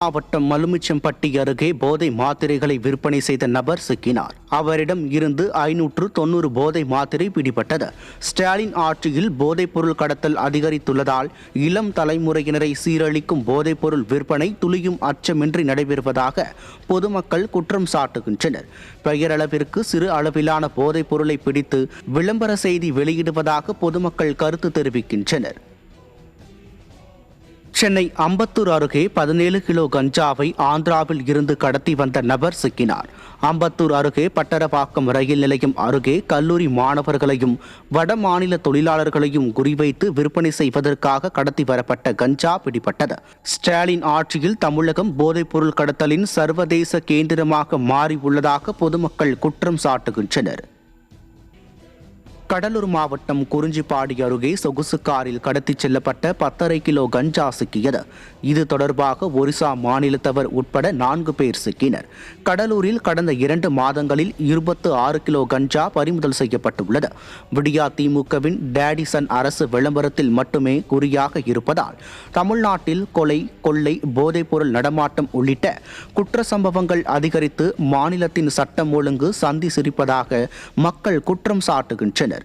மாவட்டம் மலுமிச்சம்பட்டி அருகே போதை மாத்திரைகளை விற்பனை செய்த நபர் சிக்கினார். அவரிடம் இருந்து 590 போதை மாத்திரை பிடிபட்டது. ஸ்டாலின் ஆட்சியில் போதைப் பொருள் கடத்தல் அதிகரித்துள்ளதால் இளம் தலைமுறையினரை சீரழிக்கும் போதைப் பொருள் விற்பனை துளியும் அச்சமின்றி நடைபெறுவதாக பொதுமக்கள் குற்றம் சாட்டுகின்றனர். பெயரளவிற்கு சிறு அளவிலான போதைப் பொருளை பிடித்து விளம்பர செய்தி வெளியிடுவதாக பொதுமக்கள் கருத்து தெரிவிக்கின்றனர். சென்னை அம்பத்தூர் அருகே 17 கிலோ கஞ்சாவை ஆந்திராவில் இருந்து கடத்தி வந்த நபர் சிக்கினார். அம்பத்தூர் அருகே பட்டரப்பாக்கம் ரயில் நிலையம் அருகே கல்லூரி மாணவர்களையும் வட மாநில தொழிலாளர்களையும் குறிவைத்து விற்பனை செய்வதற்காக கடத்தி வரப்பட்ட கஞ்சா பிடிபட்டது. ஸ்டாலின் ஆட்சியில் தமிழகம் போதைப்பொருள் கடத்தலின் சர்வதேச கேந்திரமாக மாறியுள்ளதாக பொதுமக்கள் குற்றம் சாட்டுகின்றனர். கடலூர் மாவட்டம் குறிஞ்சிப்பாடி அருகே சொகுசு காரில் கடத்திச் செல்லப்பட்ட 10.5 கிலோ கஞ்சா சிக்கியது. இது தொடர்பாக ஒரிசா மாநிலத்தவர் உட்பட 4 பேர் சிக்கினர். கடலூரில் கடந்த 2 மாதங்களில் 26 கிலோ கஞ்சா பறிமுதல் செய்யப்பட்டுள்ளது. விடியா திமுகவின் டேடிசன் அரசு விளம்பரத்தில் மட்டுமே குறியாக இருப்பதால் தமிழ்நாட்டில் கொலை, கொள்ளை, போதைப்பொருள் நடமாட்டம் உள்ளிட்ட குற்ற சம்பவங்கள் அதிகரித்து மாநிலத்தின் சட்டம் ஒழுங்கு சந்தி சிரிப்பதாக மக்கள் குற்றம் சாட்டுகின்றனர்.